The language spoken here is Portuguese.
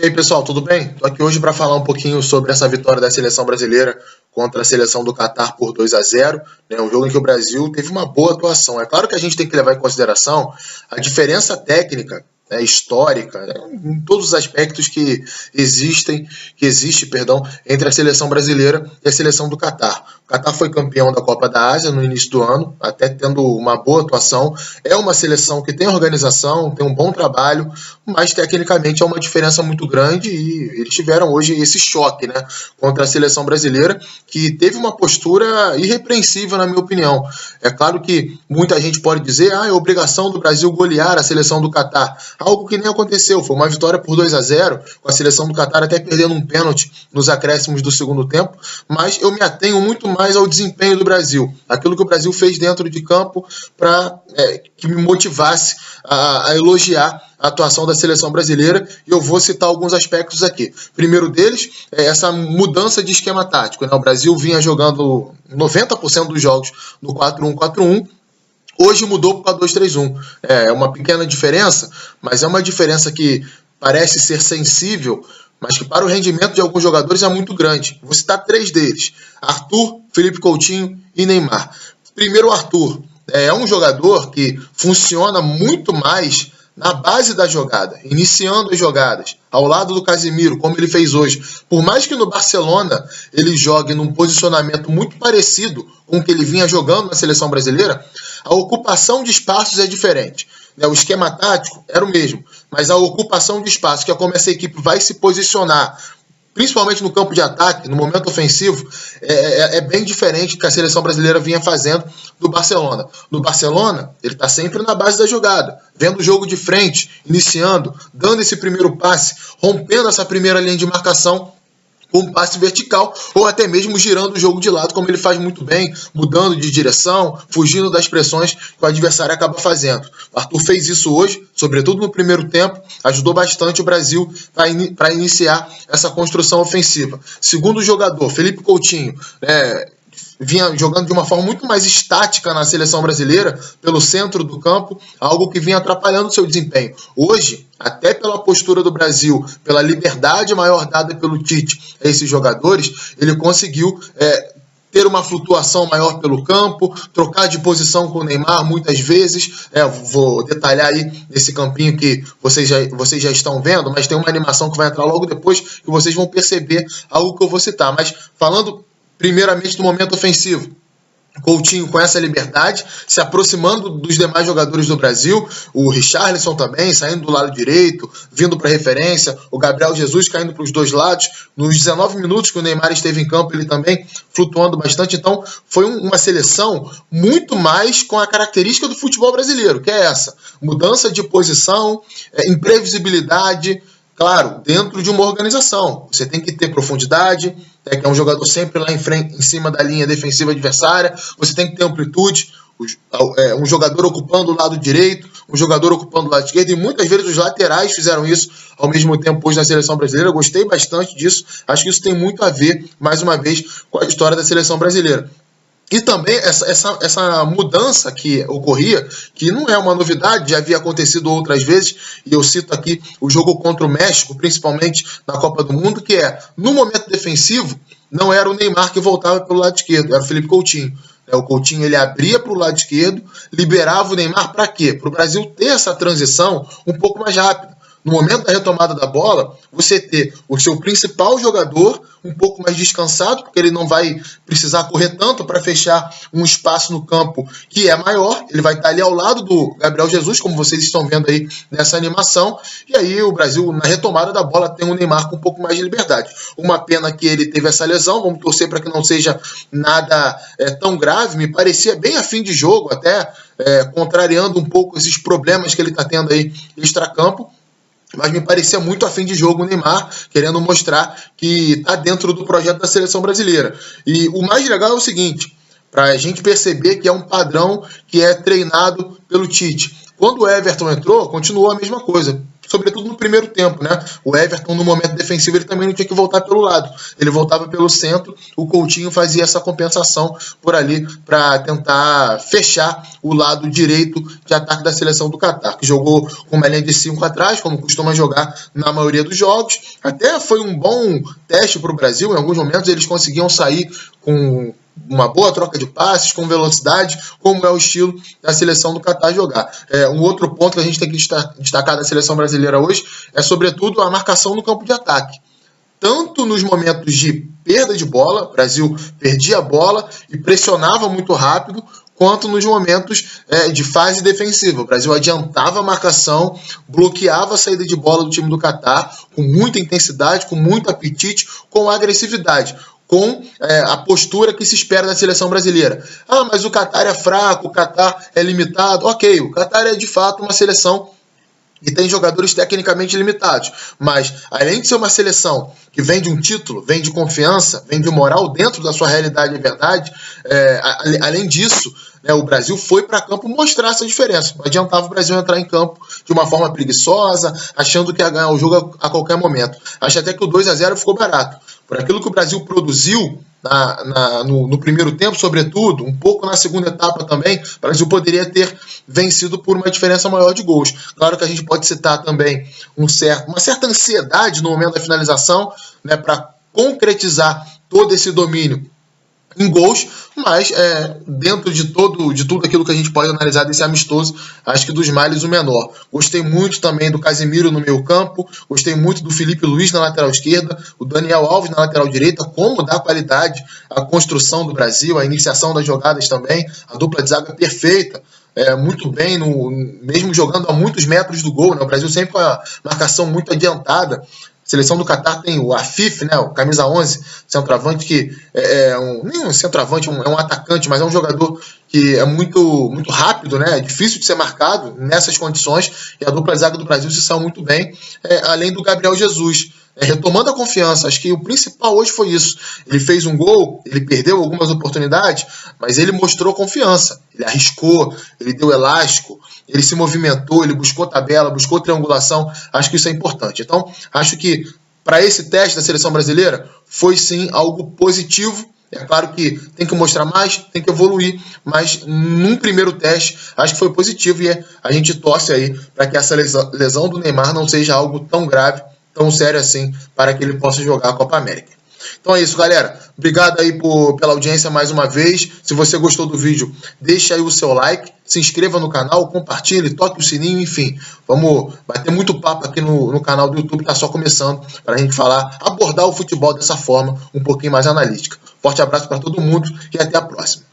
E aí, pessoal, tudo bem? Estou aqui hoje para falar um pouquinho sobre essa vitória da seleção brasileira contra a seleção do Catar por 2-0, né? Um jogo em que o Brasil teve uma boa atuação. É claro que a gente tem que levar em consideração a diferença técnica, né, histórica, né, em todos os aspectos que existe, entre a seleção brasileira e a seleção do Catar. O Catar foi campeão da Copa da Ásia no início do ano, até tendo uma boa atuação. É uma seleção que tem organização, tem um bom trabalho, mas tecnicamente é uma diferença muito grande e eles tiveram hoje esse choque, né, contra a seleção brasileira, que teve uma postura irrepreensível, na minha opinião. É claro que muita gente pode dizer, é obrigação do Brasil golear a seleção do Catar. Algo que nem aconteceu, foi uma vitória por 2-0, com a seleção do Catar até perdendo um pênalti nos acréscimos do segundo tempo, mas eu me atenho muito mais ao desempenho do Brasil, aquilo que o Brasil fez dentro de campo para que me motivasse a elogiar a atuação da seleção brasileira, e eu vou citar alguns aspectos aqui. Primeiro deles é essa mudança de esquema tático, né? O Brasil vinha jogando 90% dos jogos no 4-1-4-1, hoje mudou para 2-3-1. É uma pequena diferença, mas é uma diferença que parece ser sensível, mas que para o rendimento de alguns jogadores é muito grande. Vou citar três deles: Arthur, Felipe Coutinho e Neymar. Primeiro, o Arthur é um jogador que funciona muito mais na base da jogada, iniciando as jogadas, ao lado do Casemiro, como ele fez hoje. Por mais que no Barcelona ele jogue num posicionamento muito parecido com o que ele vinha jogando na seleção brasileira, a ocupação de espaços é diferente. O esquema tático era o mesmo, mas a ocupação de espaço, que é como essa equipe vai se posicionar, principalmente no campo de ataque, no momento ofensivo, é bem diferente do que a seleção brasileira vinha fazendo do Barcelona. No Barcelona, ele está sempre na base da jogada, vendo o jogo de frente, iniciando, dando esse primeiro passe, rompendo essa primeira linha de marcação com um passe vertical, ou até mesmo girando o jogo de lado, como ele faz muito bem, mudando de direção, fugindo das pressões que o adversário acaba fazendo. O Arthur fez isso hoje, sobretudo no primeiro tempo, ajudou bastante o Brasil para iniciar essa construção ofensiva. Segundo jogador, Felipe Coutinho, vinha jogando de uma forma muito mais estática na seleção brasileira, pelo centro do campo, algo que vinha atrapalhando o seu desempenho. Hoje, até pela postura do Brasil, pela liberdade maior dada pelo Tite a esses jogadores, ele conseguiu ter uma flutuação maior pelo campo, trocar de posição com o Neymar muitas vezes. Vou detalhar aí nesse campinho que vocês já estão vendo, mas tem uma animação que vai entrar logo depois que vocês vão perceber algo que eu vou citar. Mas falando primeiramente do momento ofensivo, Coutinho com essa liberdade, se aproximando dos demais jogadores do Brasil, o Richarlison também, saindo do lado direito, vindo para referência, o Gabriel Jesus caindo para os dois lados, nos 19 minutos que o Neymar esteve em campo, ele também flutuando bastante. Então foi uma seleção muito mais com a característica do futebol brasileiro, que é essa, mudança de posição, imprevisibilidade, claro, dentro de uma organização. Você tem que ter profundidade, que é um jogador sempre lá em frente, em cima da linha defensiva adversária. Você tem que ter amplitude, um jogador ocupando o lado direito, um jogador ocupando o lado esquerdo, e muitas vezes os laterais fizeram isso ao mesmo tempo hoje na seleção brasileira. Eu gostei bastante disso. Acho que isso tem muito a ver, mais uma vez, com a história da seleção brasileira. E também essa mudança que ocorria, que não é uma novidade, já havia acontecido outras vezes, e eu cito aqui o jogo contra o México, principalmente na Copa do Mundo, que no momento defensivo, não era o Neymar que voltava pelo lado esquerdo, era o Felipe Coutinho. O Coutinho ele abria para o lado esquerdo, liberava o Neymar para quê? Para o Brasil ter essa transição um pouco mais rápida. No momento da retomada da bola, você ter o seu principal jogador um pouco mais descansado, porque ele não vai precisar correr tanto para fechar um espaço no campo que é maior, ele vai estar ali ao lado do Gabriel Jesus, como vocês estão vendo aí nessa animação, e aí o Brasil, na retomada da bola, tem o Neymar com um pouco mais de liberdade. Uma pena que ele teve essa lesão, vamos torcer para que não seja nada tão grave, me parecia bem a fim de jogo, até contrariando um pouco esses problemas que ele está tendo aí extracampo, mas me parecia muito a fim de jogo o Neymar, querendo mostrar que está dentro do projeto da seleção brasileira. E o mais legal é o seguinte, para a gente perceber que é um padrão que é treinado pelo Tite. Quando o Everton entrou, continuou a mesma coisa. sobretudo no primeiro tempo, né? O Everton, no momento defensivo, ele também não tinha que voltar pelo lado, ele voltava pelo centro, o Coutinho fazia essa compensação por ali para tentar fechar o lado direito de ataque da seleção do Catar, que jogou com uma linha de 5 atrás, como costuma jogar na maioria dos jogos. Até foi um bom teste para o Brasil, em alguns momentos eles conseguiam sair com uma boa troca de passes, com velocidade, como é o estilo da seleção do Catar jogar. Um outro ponto que a gente tem que destacar da seleção brasileira hoje é, sobretudo, a marcação no campo de ataque. Tanto nos momentos de perda de bola, o Brasil perdia a bola e pressionava muito rápido, quanto nos momentos de fase defensiva. O Brasil adiantava a marcação, bloqueava a saída de bola do time do Catar com muita intensidade, com muito apetite, com agressividade, com a postura que se espera da seleção brasileira. Ah, mas o Catar é fraco, o Catar é limitado. Ok, o Catar é de fato uma seleção e tem jogadores tecnicamente limitados, mas além de ser uma seleção que vem de um título, vem de confiança, vem de moral dentro da sua realidade e verdade, além disso, o Brasil foi para campo mostrar essa diferença. Não adiantava o Brasil entrar em campo de uma forma preguiçosa, achando que ia ganhar o jogo a qualquer momento. Acho até que o 2-0 ficou barato. Por aquilo que o Brasil produziu no primeiro tempo, sobretudo, um pouco na segunda etapa também, o Brasil poderia ter vencido por uma diferença maior de gols. Claro que a gente pode citar também uma certa ansiedade no momento da finalização, né, para concretizar todo esse domínio em gols, mas dentro de tudo aquilo que a gente pode analisar desse amistoso, acho que dos males o menor. Gostei muito também do Casemiro no meio campo, gostei muito do Felipe Luiz na lateral esquerda, o Daniel Alves na lateral direita, como dá qualidade à construção do Brasil, a iniciação das jogadas também, a dupla de zaga perfeita, muito bem, mesmo jogando a muitos metros do gol, né? O Brasil sempre com a marcação muito adiantada. A seleção do Catar tem o Afif, né, o camisa 11, centroavante, que nem um centroavante, é um atacante, mas é um jogador que é muito, muito rápido, né, é difícil de ser marcado nessas condições, e a dupla zaga do Brasil se saiu muito bem, além do Gabriel Jesus. Retomando a confiança, acho que o principal hoje foi isso. Ele fez um gol, ele perdeu algumas oportunidades, mas ele mostrou confiança, ele arriscou, ele deu elástico, ele se movimentou, ele buscou tabela, buscou triangulação. Acho que isso é importante. Então, acho que para esse teste da seleção brasileira foi sim algo positivo. É claro que tem que mostrar mais, tem que evoluir, mas num primeiro teste acho que foi positivo, e a gente torce aí para que essa lesão do Neymar não seja algo tão grave, tão sério assim, para que ele possa jogar a Copa América. Então é isso, galera. Obrigado aí pela audiência mais uma vez. Se você gostou do vídeo, deixa aí o seu like, se inscreva no canal, compartilhe, toque o sininho, enfim. Vamos bater muito papo aqui no canal do YouTube, tá só começando, para a gente abordar o futebol dessa forma, um pouquinho mais analítica. Forte abraço para todo mundo e até a próxima.